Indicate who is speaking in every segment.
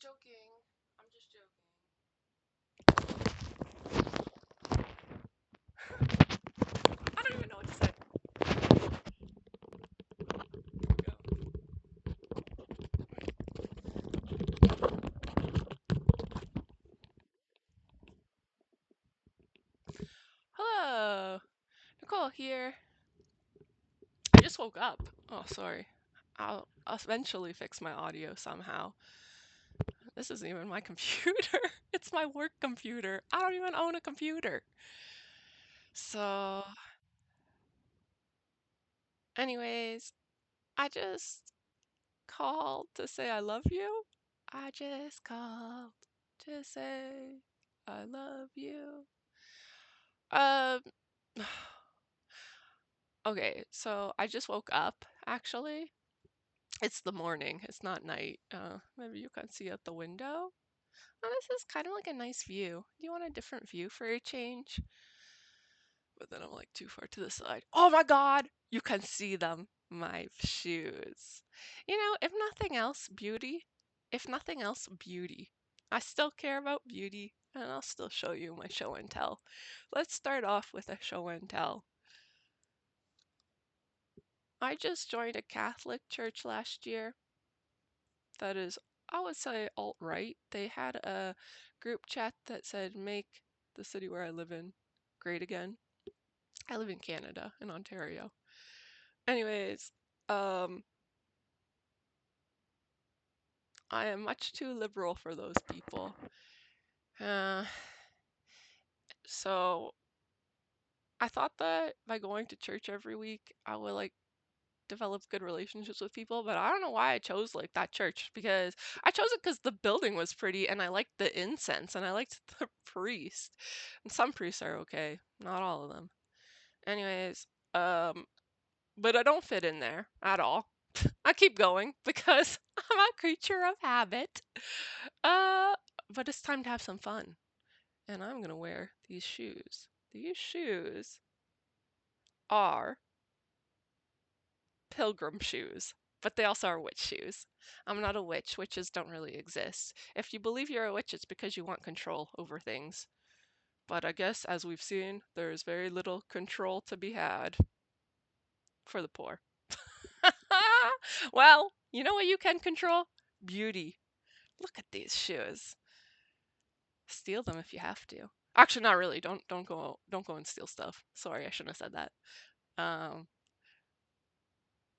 Speaker 1: just joking. I'm just joking. I don't even know what to say. Go. Hello, Nicole here. I just woke up. Oh, sorry. I'll eventually fix my audio somehow. This isn't even my computer. It's my work computer. I don't even own a computer. So, anyways, I just called to say I love you. I just called to say I love you. Um, okay, so I just woke up actually. It's the morning, it's not night. Maybe you can see out the window. Oh, this is kind of like a nice view. Do you want a different view for a change? But then I'm like too far to the side. Oh my god! You can see them. My shoes. You know, if nothing else, beauty. If nothing else, beauty. I still care about beauty, and I'll still show you my show and tell. Let's start off with a show and tell. I just joined a Catholic church last year that is, I would say, alt-right. They had a group chat that said, make the city where I live in great again. I live in Canada, in Ontario. Anyways, um, I am much too liberal for those people. Uh, so I thought that by going to church every week, I would like develop good relationships with people, but I don't know why I chose like that church because I chose it because the building was pretty and I liked the incense and I liked the priest. And some priests are okay, not all of them. Anyways, um, but I don't fit in there at all. I keep going because I'm a creature of habit. Uh, but it's time to have some fun, and I'm gonna wear these shoes. These shoes are pilgrim shoes, but they also are witch shoes. I'm not a witch. Witches don't really exist. If you believe you're a witch, it's because you want control over things. But I guess, as we've seen, there's very little control to be had for the poor. Well, you know what you can control? Beauty. Look at these shoes. Steal them if you have to. Actually, not really. Don't go and steal stuff. Sorry, I shouldn't have said that. Um,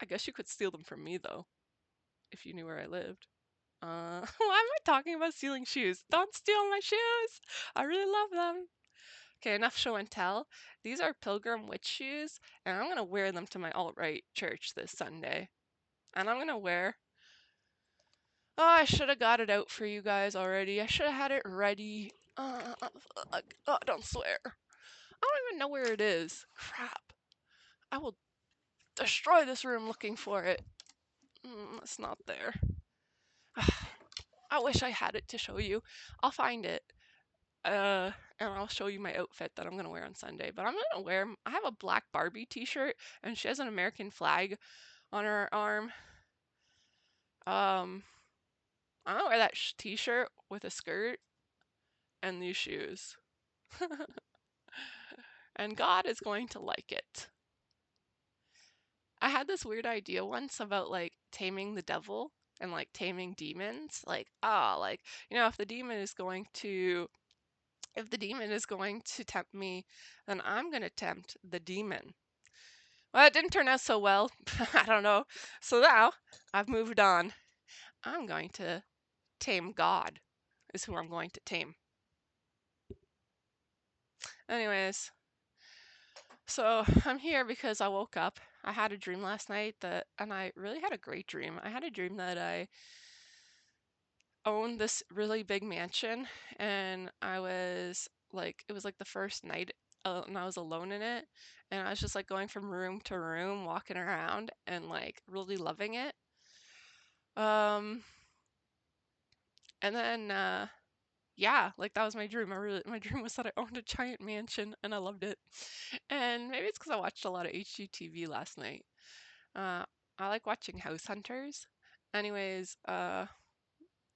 Speaker 1: I guess you could steal them from me though, if you knew where I lived. Why am I talking about stealing shoes? Don't steal my shoes. I really love them. Okay, enough show and tell. These are Pilgrim Witch shoes, and I'm gonna wear them to my alt-right church this Sunday. And I'm gonna wear. Oh, I should have got it out for you guys already. I should have had it ready. Don't swear. I don't even know where it is. Crap. I will destroy this room looking for it. It's not there. I wish I had it to show you. I'll find it. And I'll show you my outfit that I'm gonna wear on Sunday. But I'm gonna wear. I have a black Barbie T-shirt, and she has an American flag on her arm. Um, I'm gonna wear that T-shirt with a skirt and these shoes, and God is going to like it. I had this weird idea once about like taming the devil and like taming demons. Like, like, if the demon is going to tempt me, then I'm going to tempt the demon. Well, it didn't turn out so well. I don't know. So now I've moved on. I'm going to tame God, is who I'm going to tame. Anyways, so I'm here because I woke up. I had a dream last night and I really had a great dream. I had a dream that I owned this really big mansion, and it was like the first night, and I was alone in it, and I was just like going from room to room, walking around and like really loving it. Um, and then yeah, like that was my dream. My dream was that I owned a giant mansion and I loved it. And maybe it's because I watched a lot of HGTV last night. Uh, I like watching House Hunters. Anyways,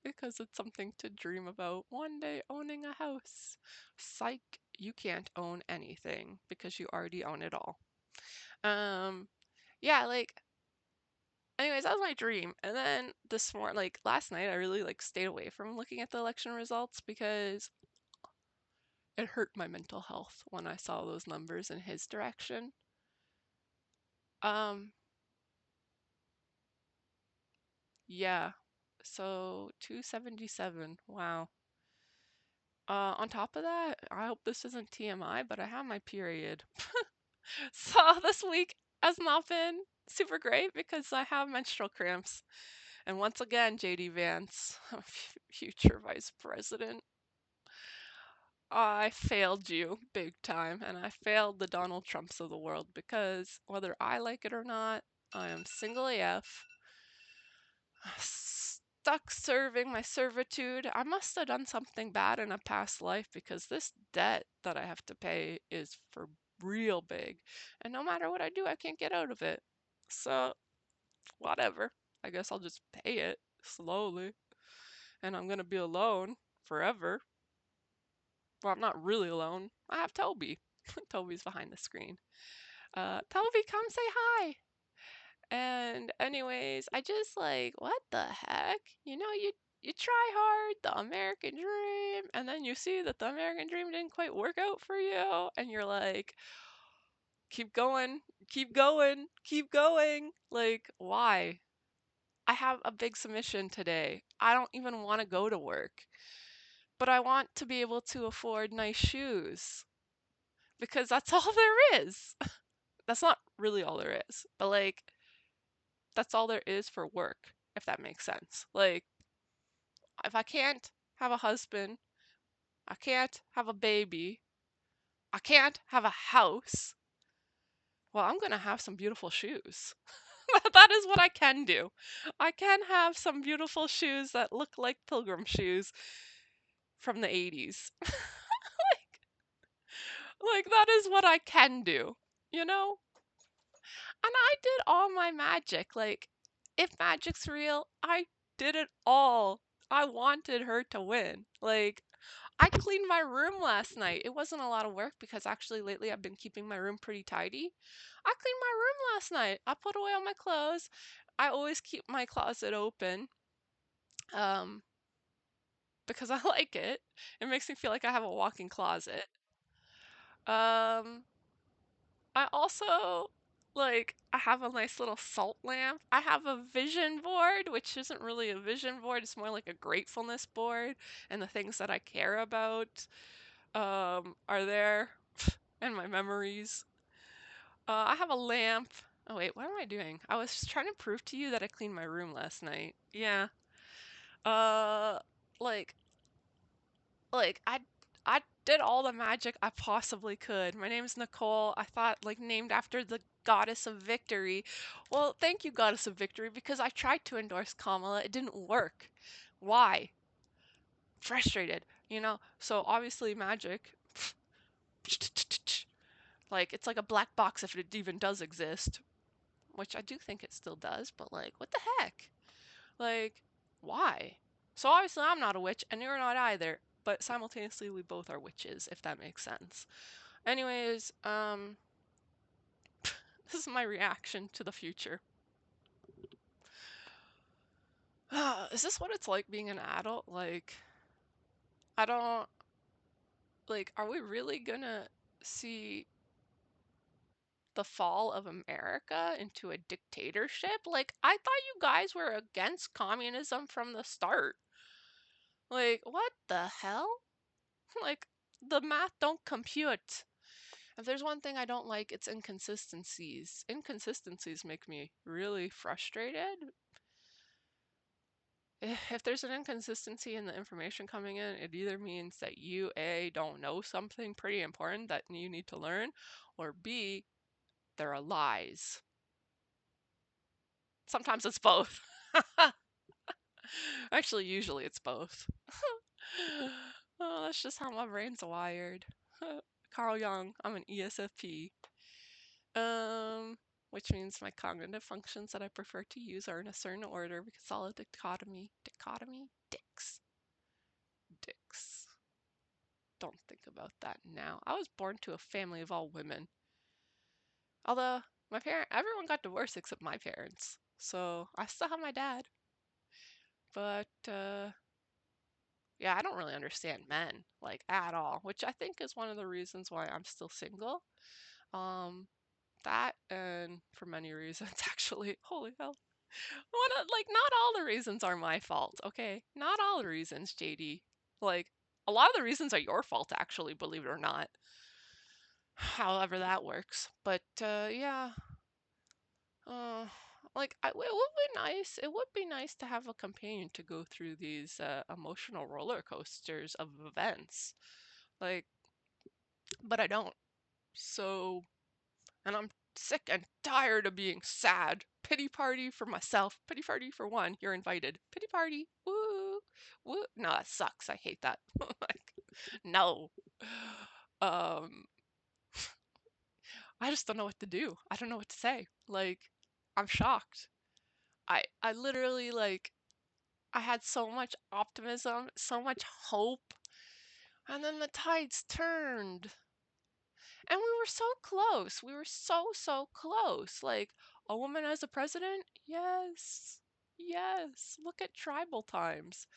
Speaker 1: because it's something to dream about. One day owning a house. Psych, you can't own anything because you already own it all. Um, yeah, like anyways, that was my dream. And then this morning, like last night, I really like stayed away from looking at the election results because it hurt my mental health when I saw those numbers in his direction. Um, yeah. So 277. Wow. On top of that, I hope this isn't TMI, but I have my period. So this week has not been super great because I have menstrual cramps. And once again, JD Vance, future vice president, I failed you big time, and I failed the Donald Trumps of the world because whether I like it or not, I am single AF, stuck serving my servitude. I must have done something bad in a past life because this debt that I have to pay is for real big. And no matter what I do, I can't get out of it. So, whatever. I guess I'll just pay it slowly. And I'm going to be alone forever. Well, I'm not really alone. I have Toby. Toby's behind the screen. Toby, come say hi. And anyways, I just like, what the heck? You try hard, the American dream, and then you see that the American dream didn't quite work out for you, and you're like, keep going, keep going, keep going. Like, why? I have a big submission today. I don't even want to go to work, but I want to be able to afford nice shoes because that's all there is. That's not really all there is, but like, that's all there is for work, if that makes sense. Like, if I can't have a husband, I can't have a baby, I can't have a house, well, I'm gonna have some beautiful shoes. That is what I can do. I can have some beautiful shoes that look like pilgrim shoes from the 80s. Like, that is what I can do, you know? And I did all my magic. Like, if magic's real, I did it all. I wanted her to win. Like, I cleaned my room last night. It wasn't a lot of work because actually lately I've been keeping my room pretty tidy. I cleaned my room last night. I put away all my clothes. I always keep my closet open um, because I like it. It makes me feel like I have a walk-in closet. Um, I also I have a nice little salt lamp. I have a vision board, which isn't really a vision board, it's more like a gratefulness board, and the things that I care about are there and my memories. I have a lamp. Oh wait, what am I doing? I was just trying to prove to you that I cleaned my room last night. Yeah. Uh like I did all the magic I possibly could. My name's Nicole. I thought like named after the goddess of victory. Well, thank you, goddess of victory, because I tried to endorse Kamala. It didn't work. Why? Frustrated, you know? So obviously magic like it's like a black box if it even does exist, which I do think it still does, but like what the heck? Like why? So obviously I'm not a witch and you're not either, but simultaneously we both are witches if that makes sense. Anyways, this is my reaction to the future. Is this what it's like being an adult? Like I don't are we really gonna see the fall of America into a dictatorship? Like I thought you guys were against communism from the start. Like what the hell? Like the math don't compute. If there's one thing I don't like, it's inconsistencies. Inconsistencies make me really frustrated. If there's an inconsistency in the information coming in, it either means that you, A, don't know something pretty important that you need to learn, or B, there are lies. Sometimes it's both. Actually, usually it's both. Oh, that's just how my brain's wired. Carl Jung, I'm an ESFP. Which means my cognitive functions that I prefer to use are in a certain order because all a dichotomy, don't think about that now. I was born to a family of all women. Although everyone got divorced except my parents. So I still have my dad. But yeah, I don't really understand men like at all, which I think is one of the reasons why I'm still single. Um, that and for many reasons actually. Holy hell. Like not all the reasons are my fault, okay? Not all the reasons, JD. Like a lot of the reasons are your fault actually, believe it or not. However that works. But yeah, uh, it would be nice. It would be nice to have a companion to go through these emotional roller coasters of events. Like, but I don't. So, and I'm sick and tired of being sad. Pity party for myself. Pity party for one. You're invited. Pity party. Woo. Woo. No, that sucks. I hate that. Like, no. Um, I just don't know what to do. I don't know what to say. Like, I'm shocked. I literally like I had so much optimism, so much hope, and then the tides turned. And we were so close. We were so close. Like a woman as a president? Yes. Yes. Look at tribal times.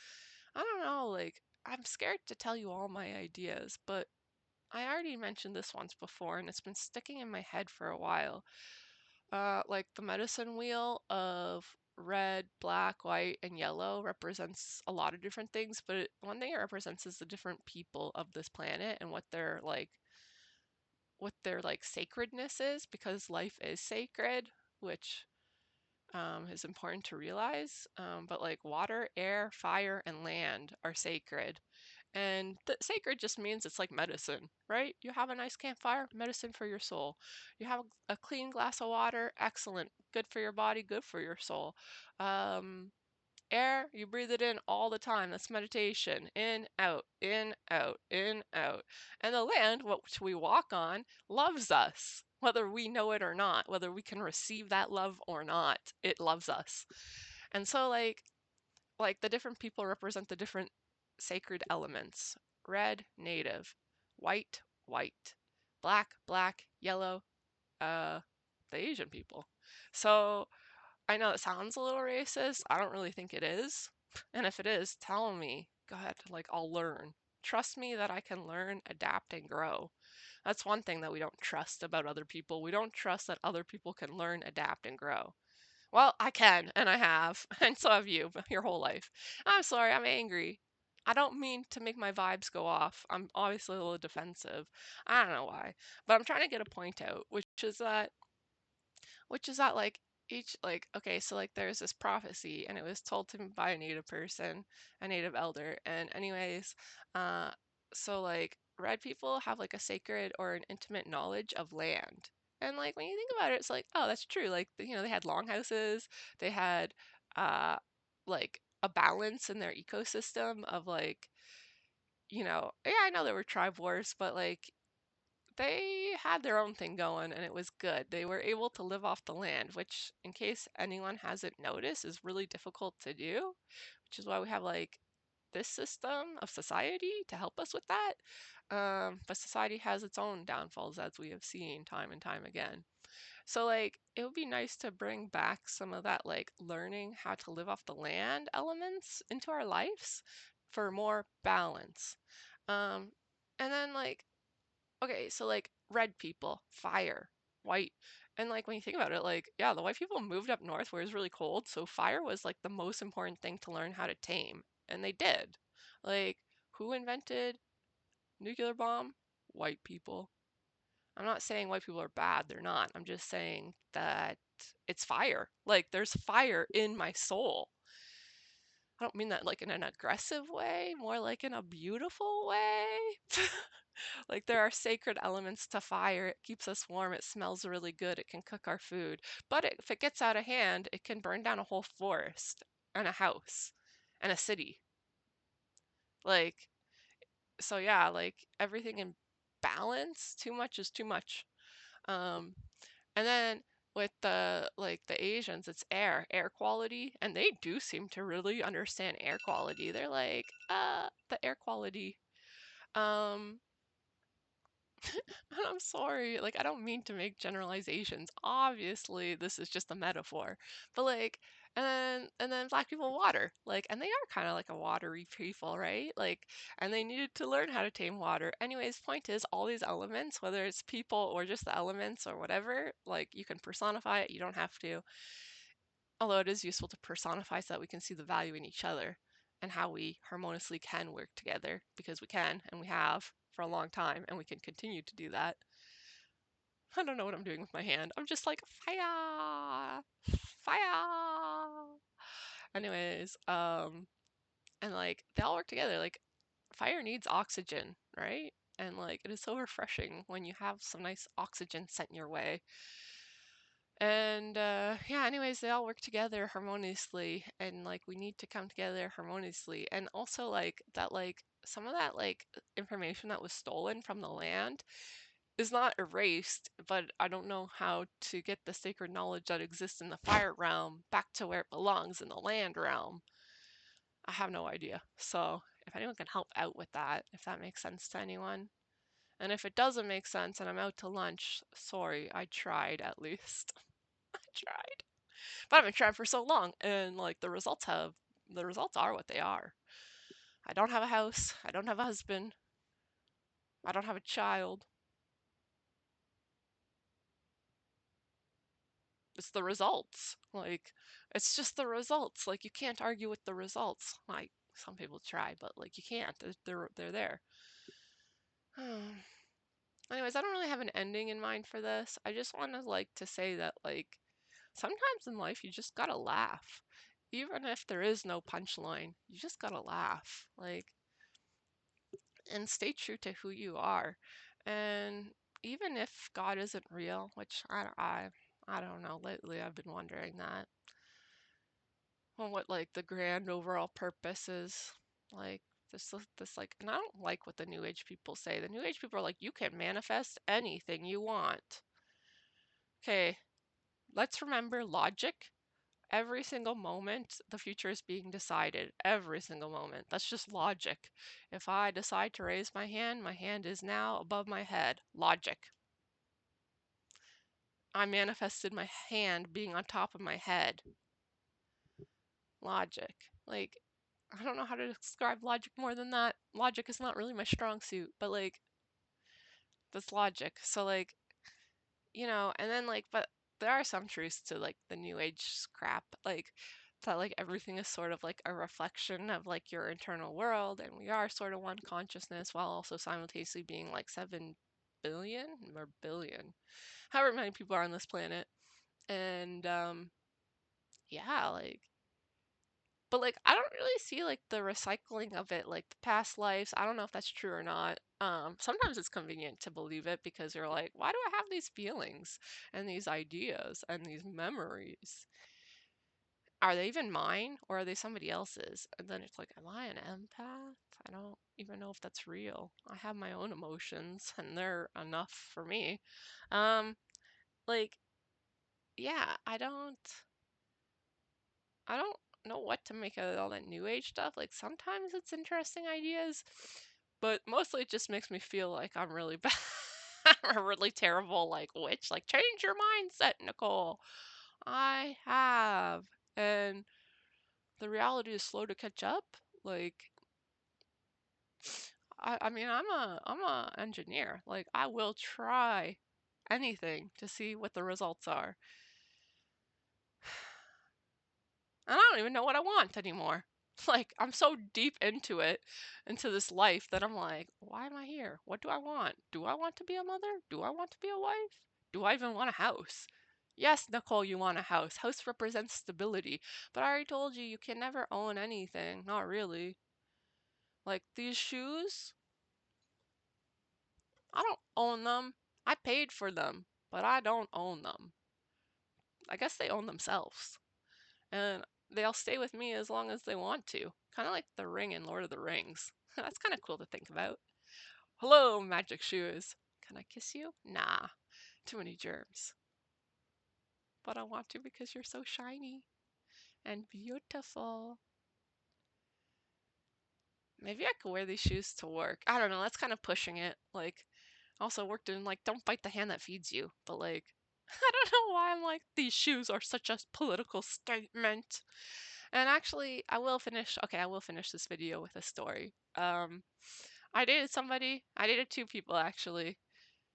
Speaker 1: I don't know, like I'm scared to tell you all my ideas, but I already mentioned this once before and it's been sticking in my head for a while. Like the medicine wheel of red, black, white, and yellow represents a lot of different things, but one thing it represents is the different people of this planet and what their sacredness is, because life is sacred, which is important to realize. But like water, air, fire, and land are sacred. And sacred just means it's like medicine, right? You have a nice campfire, medicine for your soul. You have a clean glass of water, excellent, good for your body, good for your soul. Um, Air, you breathe it in all the time. That's meditation. In, out, in, out, in, out. And the land, which we walk on, loves us, whether we know it or not, whether we can receive that love or not. It loves us. And so, like the different people represent the different sacred elements. Red, native. White, white. Black, black. Yellow, uh, the Asian people. So I know it sounds a little racist. I don't really think it is. And if it is, tell me. Go ahead, like I'll learn. Trust me that I can learn, adapt, and grow. That's one thing that we don't trust about other people. We don't trust that other people can learn, adapt, and grow. Well, I can, and I have, and so have you, your whole life. I'm sorry, I'm angry. I don't mean to make my vibes go off. I'm obviously a little defensive. I don't know why, but I'm trying to get a point out, which is that like each like okay, so like there's this prophecy and it was told to me by a native person, a native elder. And anyways, uh so like red people have like a sacred or an intimate knowledge of land. And like when you think about it, it's like, oh, that's true. Like they had longhouses, they had uh like a balance in their ecosystem of like, yeah, I know there were tribe wars, but like they had their own thing going and it was good. They were able to live off the land, which, in case anyone hasn't noticed, is really difficult to do, which is why we have like this system of society to help us with that. But society has its own downfalls, as we have seen time and time again. So, like, it would be nice to bring back some of that, like, learning how to live off the land elements into our lives for more balance. Um, and then, like, okay, so like red people, fire, white. And like when you think about it, like, yeah, the white people moved up north where it was really cold, so fire was like the most important thing to learn how to tame. And they did. Like, who invented nuclear bomb? White people. I'm not saying white people are bad, they're not. I'm just saying that it's fire. Like, there's fire in my soul. I don't mean that like in an aggressive way, more like in a beautiful way. Like there are sacred elements to fire. It keeps us warm. It smells really good. It can cook our food. But if it gets out of hand, it can burn down a whole forest and a house and a city. Like, so yeah, like everything in balance. Too much is too much. Um, and then with the Asians, it's air quality, and they do seem to really understand air quality. They're like, the air quality. Um, I'm sorry, like I don't mean to make generalizations. Obviously, this is just a metaphor. But like and then black people water. Like and they are kind of like a watery people, right? Like and they needed to learn how to tame water. Anyways, point is all these elements, whether it's people or just the elements or whatever, like you can personify it, you don't have to. Although it is useful to personify so that we can see the value in each other and how we harmoniously can work together because we can and we have for a long time and we can continue to do that. I don't know what I'm doing with my hand. I'm just like fire, fire. Anyways, and like they all work together. Like fire needs oxygen, right? And like it is so refreshing when you have some nice oxygen sent your way. And yeah, anyways, they all work together harmoniously, and like we need to come together harmoniously. And also like that, like some of that like information that was stolen from the land is not erased, but I don't know how to get the sacred knowledge that exists in the fire realm back to where it belongs in the land realm. I have no idea. So if anyone can help out with that, if that makes sense to anyone. And if it doesn't make sense and I'm out to lunch, sorry, I tried at least. I tried. But I've been trying for so long and like the results are what they are. I don't have a house, I don't have a husband, I don't have a child. It's the results. Like it's just the results. Like you can't argue with the results. Like some people try, but like you can't. They're there. Anyways, I don't really have an ending in mind for this. I just want to like to say that like sometimes in life you just gotta laugh. Even if there is no punchline, you just gotta laugh. Like and stay true to who you are. And even if God isn't real, which I don't know, lately I've been wondering that. Well, what like the grand overall purpose is. Like this like and I don't like what the new age people say. The new age people are like you can manifest anything you want. Okay, let's remember logic. Every single moment, the future is being decided. Every single moment. That's just logic. If I decide to raise my hand is now above my head. Logic. I manifested my hand being on top of my head. Logic. Like, I don't know how to describe logic more than that. Logic is not really my strong suit, but like, that's logic. So, like, and then like but there are some truths to like the new age crap, like that like everything is sort of like a reflection of like your internal world and we are sort of one consciousness while also simultaneously being like 7 billion or billion, however many people are on this planet. And yeah, like but like I don't really see like the recycling of it, like the past lives. I don't know if that's true or not. Sometimes it's convenient to believe it because you're like, why do I have these feelings and these ideas and these memories? Are they even mine or are they somebody else's? And then it's like, am I an empath? I don't even know if that's real. I have my own emotions and they're enough for me. Um, like, yeah, I don't know what to make of all that new age stuff. Like sometimes it's interesting ideas, but mostly it just makes me feel like I'm really bad. I'm a really terrible like witch. Like change your mindset, Nicole. I have, and the reality is slow to catch up. Like I mean I'm a engineer. Like I will try anything to see what the results are. And I don't even know what I want anymore. Like, I'm so deep into it, into this life, that I'm like, why am I here? What do I want? Do I want to be a mother? Do I want to be a wife? Do I even want a house? Yes, Nicole, you want a house. House represents stability. But I already told you, you can never own anything. Not really. Like, these shoes, I don't own them. I paid for them, but I don't own them. I guess they own themselves. And they'll stay with me as long as they want to. Kind of like the ring in Lord of the Rings. That's kind of cool to think about. Hello, magic shoes. Can I kiss you? Nah, too many germs. But I want to because you're so shiny and beautiful. Maybe I could wear these shoes to work. I don't know. That's kind of pushing it. Like, I also worked in like, don't bite the hand that feeds you. But like, I don't know why I'm like, these shoes are such a political statement. And actually, I will finish. Okay, I will finish this video with a story. I dated somebody. I dated two people actually.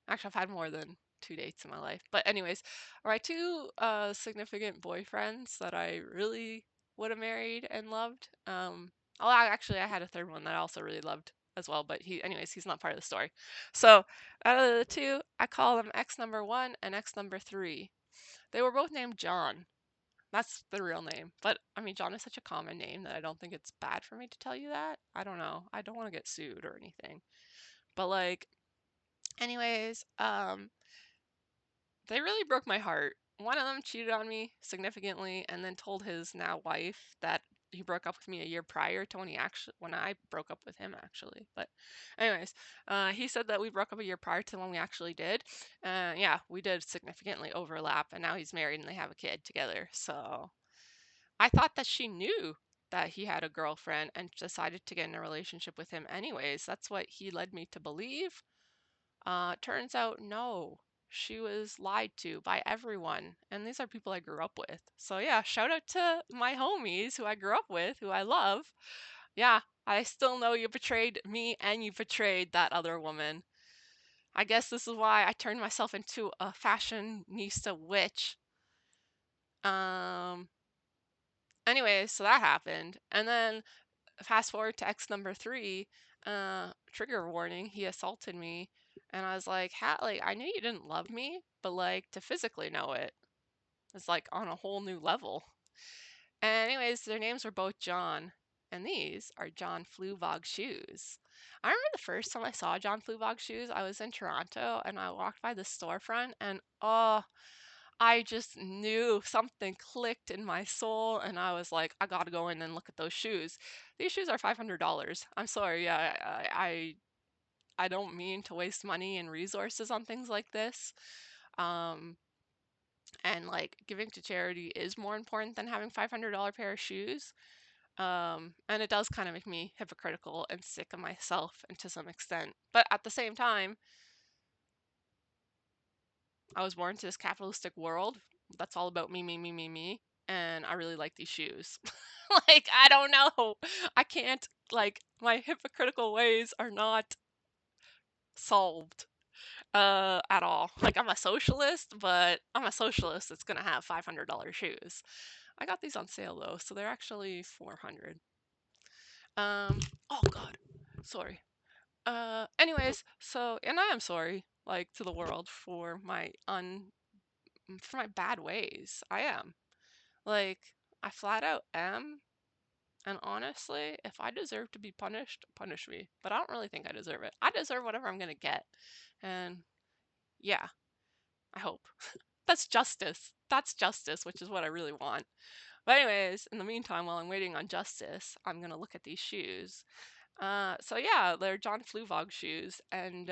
Speaker 1: Actually, I've had more than two dates in my life. But anyways, my two significant boyfriends that I really would have married and loved. Actually, I had a third one that I also really loved as well. But anyways, he's not part of the story. So out of the two, I call them ex number one and ex number three. They were both named John. That's the real name. But I mean, John is such a common name that I don't think it's bad for me to tell you that. I don't know. I don't want to get sued or anything. But like, anyways, they really broke my heart. One of them cheated on me significantly and then told his now wife that he broke up with me a year prior to when I broke up with him actually. But anyways, he said that we broke up a year prior to when we actually did. Yeah, we did significantly overlap and now he's married and they have a kid together. So I thought that she knew that he had a girlfriend and decided to get in a relationship with him anyways. That's what he led me to believe. Turns out, no, she was lied to by everyone. And these are people I grew up with. So, yeah, shout out to my homies who I grew up with, who I love. Yeah, I still know you betrayed me and you betrayed that other woman. I guess this is why I turned myself into a fashionista witch. Um, anyway, so that happened. And then fast forward to ex number three, trigger warning, he assaulted me. And I was like, like, I knew you didn't love me, but like to physically know it is like on a whole new level. And anyways, their names were both John. And these are John Fluvog shoes. I remember the first time I saw John Fluvog shoes, I was in Toronto and I walked by the storefront and oh, I just knew something clicked in my soul, and I was like, I gotta go in and look at those shoes. These shoes are $500. I'm sorry, yeah, I don't mean to waste money and resources on things like this. Um, and like giving to charity is more important than having $500 pair of shoes. And it does kind of make me hypocritical and sick of myself and to some extent. But at the same time, I was born into this capitalistic world that's all about me, me, me, me, me. And I really like these shoes. Like, I don't know. I can't, like, my hypocritical ways are not solved at all. Like, I'm a socialist, but I'm a socialist that's gonna have $500 shoes. I got these on sale though, so they're actually 400. Oh God, sorry. Anyways, so, and I am sorry, like, to the world for my bad ways. I am. Like, I flat out am. And honestly, if I deserve to be punished, punish me. But I don't really think I deserve it. I deserve whatever I'm gonna get. And yeah, I hope. That's justice. That's justice, which is what I really want. But anyways, in the meantime, while I'm waiting on justice, I'm gonna look at these shoes. So yeah, they're John Fluvog shoes, and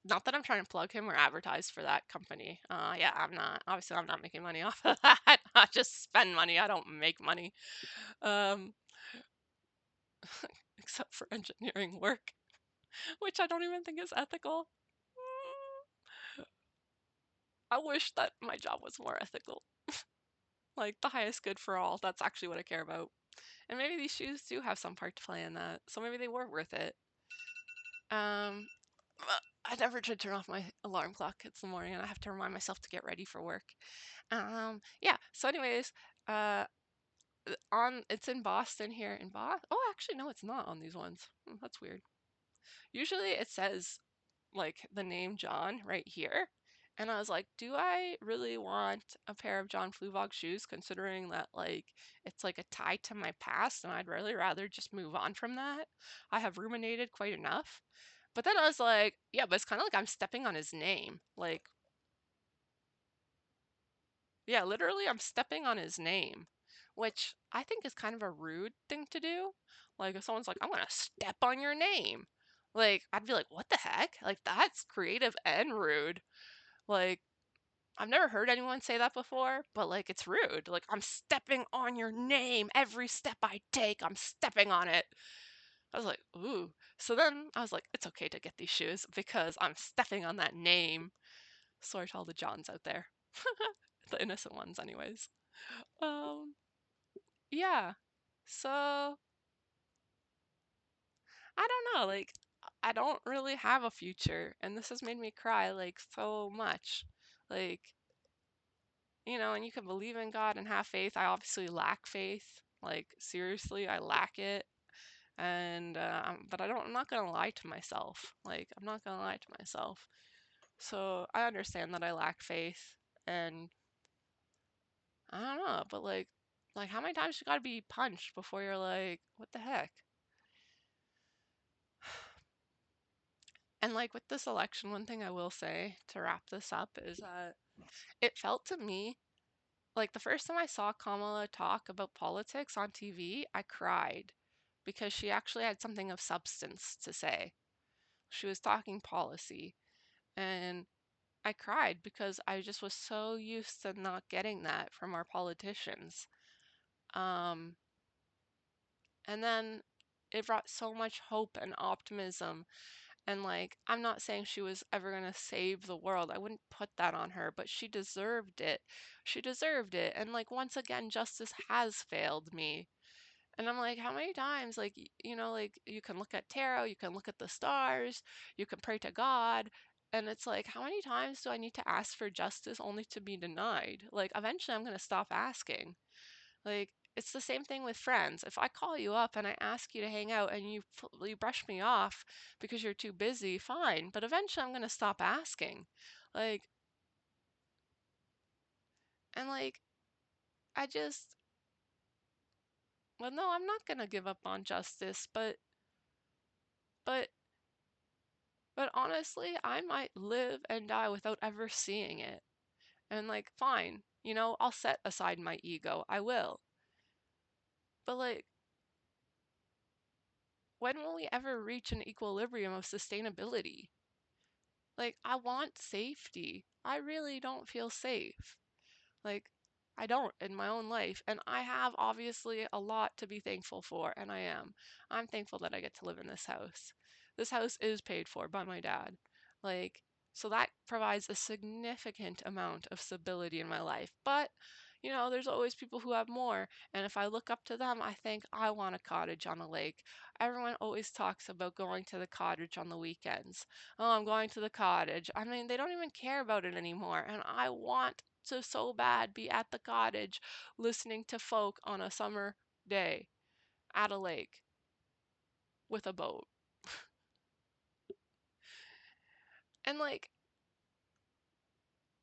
Speaker 1: not that I'm trying to plug him or advertise for that company. Yeah, I'm not. Obviously, I'm not making money off of that. I just spend money. I don't make money. Um, except for engineering work, which I don't even think is ethical. I wish that my job was more ethical. Like the highest good for all. That's actually what I care about. And maybe these shoes do have some part to play in that. So maybe they were worth it. Um, I never did turn off my alarm clock. It's the morning and I have to remind myself to get ready for work. Yeah. So anyways, uh, it's in Boston here in Boston. Oh, actually, no, it's not on these ones. That's weird. Usually it says like the name John right here. And I was like, do I really want a pair of John Fluvog shoes considering that like it's like a tie to my past and I'd really rather just move on from that? I have ruminated quite enough. But then I was like, yeah, but it's kind of like I'm stepping on his name. Like, yeah, literally I'm stepping on his name, which I think is kind of a rude thing to do. Like if someone's like, I'm gonna step on your name. Like, I'd be like, what the heck? Like, that's creative and rude. Like, I've never heard anyone say that before, but like it's rude. Like I'm stepping on your name. Every step I take, I'm stepping on it. I was like, ooh. So then I was like, it's okay to get these shoes because I'm stepping on that name. Sorry to all the Johns out there. The innocent ones, anyways. Um, yeah. So I don't know, like I don't really have a future, and this has made me cry like so much. Like, and you can believe in God and have faith. I obviously lack faith. Like seriously, I lack it. And but I'm not gonna lie to myself. Like I'm not gonna lie to myself. So I understand that I lack faith, and I don't know, but like how many times you gotta be punched before you're like, what the heck? And like with this election, one thing I will say to wrap this up is that it felt to me like the first time I saw Kamala talk about politics on TV, I cried because she actually had something of substance to say. She was talking policy, and I cried because I just was so used to not getting that from our politicians. Um, and then it brought so much hope and optimism. And like, I'm not saying she was ever going to save the world. I wouldn't put that on her, but she deserved it. She deserved it. And like, once again, justice has failed me. And I'm like, how many times, like, like you can look at tarot, you can look at the stars, you can pray to God. And it's like, how many times do I need to ask for justice only to be denied? Like, eventually I'm going to stop asking. Like, it's the same thing with friends. If I call you up and I ask you to hang out and you brush me off because you're too busy, fine. But eventually I'm going to stop asking. Like, and like, I just, well, no, I'm not going to give up on justice, but But honestly, I might live and die without ever seeing it. And like, fine, I'll set aside my ego. I will. But like, when will we ever reach an equilibrium of sustainability? Like, I want safety. I really don't feel safe. Like, I don't in my own life. And I have obviously a lot to be thankful for, and I am. I'm thankful that I get to live in this house. This house is paid for by my dad. Like, so that provides a significant amount of stability in my life. But, there's always people who have more. And if I look up to them, I think I want a cottage on a lake. Everyone always talks about going to the cottage on the weekends. Oh, I'm going to the cottage. I mean, they don't even care about it anymore. And I want to so bad be at the cottage listening to folk on a summer day at a lake with a boat and like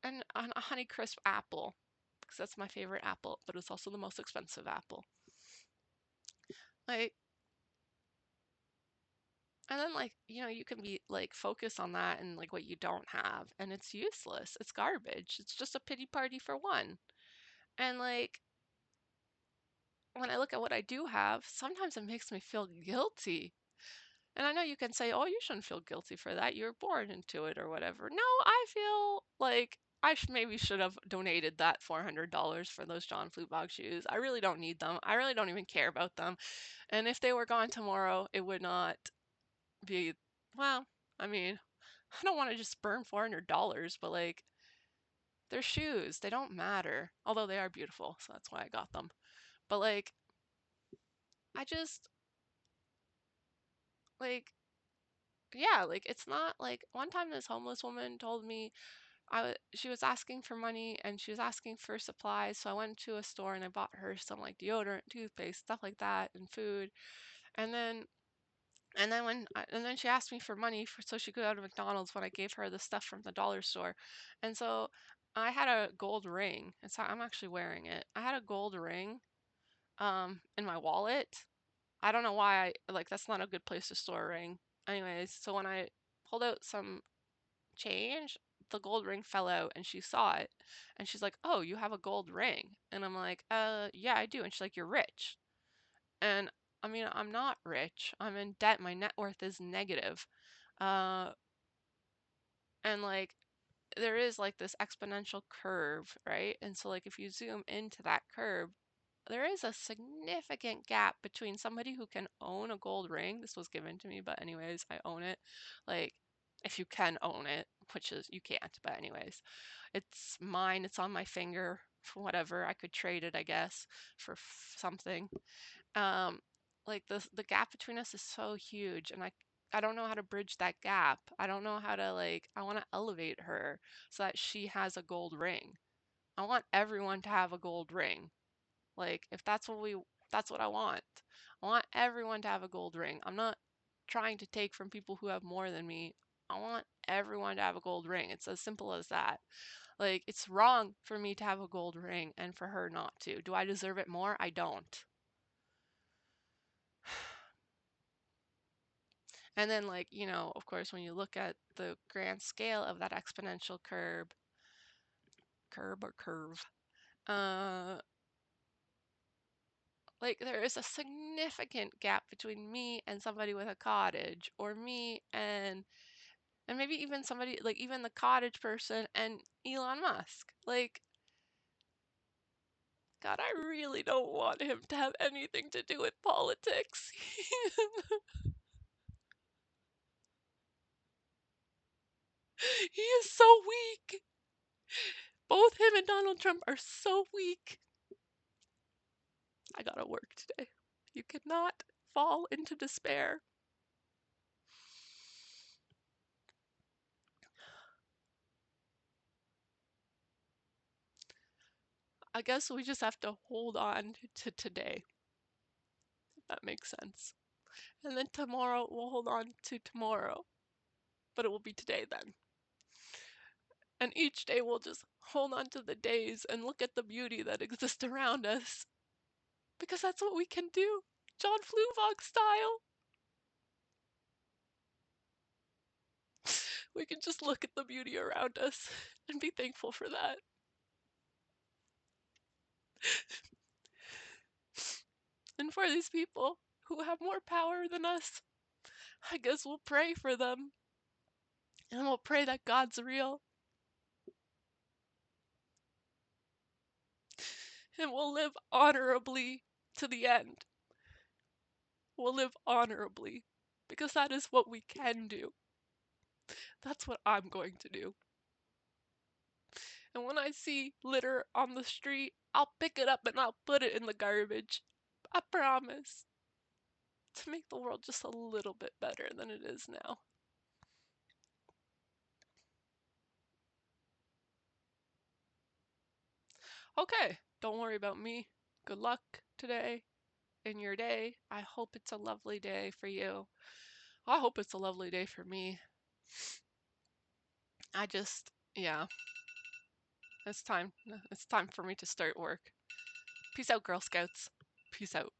Speaker 1: and a Honeycrisp apple because that's my favorite apple, but it's also the most expensive apple. Like, and then like, you can be like focused on that and like what you don't have, and it's useless. It's garbage. It's just a pity party for one. And like when I look at what I do have, sometimes it makes me feel guilty. And I know you can say, oh, you shouldn't feel guilty for that. You're born into it or whatever. No, I feel like I maybe should have donated that $400 for those John Fluebog shoes. I really don't need them. I really don't even care about them. And if they were gone tomorrow, it would not be, well, I mean, I don't want to just burn $400, but like, they're shoes. They don't matter. Although they are beautiful, so that's why I got them. But like, I just, like, yeah, like, it's not like one time this homeless woman told me she was asking for money and she was asking for supplies. So I went to a store and I bought her some like deodorant, toothpaste, stuff like that, and food. And then and then she asked me for money so she could go to McDonald's when I gave her the stuff from the dollar store. And so I had a gold ring. I'm actually wearing it. I had a gold ring in my wallet. I don't know why like that's not a good place to store a ring. Anyways, so when I pulled out some change, the gold ring fell out and she saw it and she's like, "Oh, you have a gold ring." And I'm like, yeah, I do." And she's like, "You're rich." And I mean, I'm not rich. I'm in debt. My net worth is negative. Uh, and like there is like this exponential curve, right? And so like if you zoom into that curve, there is a significant gap between somebody who can own a gold ring. This was given to me, but anyways, I own it. Like, if you can own it, which is you can't, but anyways, it's mine. It's on my finger for whatever. I could trade it, I guess, for something. Um, like the gap between us is so huge, and I don't know how to bridge that gap. I don't know how to like. I want to elevate her so that she has a gold ring. I want everyone to have a gold ring. Like if that's what I want. I want everyone to have a gold ring. I'm not trying to take from people who have more than me. I want everyone to have a gold ring. It's as simple as that. Like it's wrong for me to have a gold ring and for her not to. Do I deserve it more? I don't. And then like, of course when you look at the grand scale of that exponential curve, uh like there is a significant gap between me and somebody with a cottage, or me and maybe even somebody like even the cottage person and Elon Musk. Like, God, I really don't want him to have anything to do with politics. He is so weak. Both him and Donald Trump are so weak. I gotta work today. You cannot fall into despair. I guess we just have to hold on to today, if that makes sense. And then tomorrow we'll hold on to tomorrow, but it will be today then. And each day we'll just hold on to the days and look at the beauty that exists around us. Because that's what we can do, John Fluevog style. We can just look at the beauty around us and be thankful for that. And for these people who have more power than us, I guess we'll pray for them. And we'll pray that God's real. And we'll live honorably to the end. We'll live honorably. Because that is what we can do. That's what I'm going to do. And when I see litter on the street, I'll pick it up and I'll put it in the garbage. I promise. To make the world just a little bit better than it is now. Okay, don't worry about me. Good luck today in your day. I hope it's a lovely day for you. I hope it's a lovely day for me. Yeah, it's time. It's time for me to start work. Peace out, Girl Scouts. Peace out.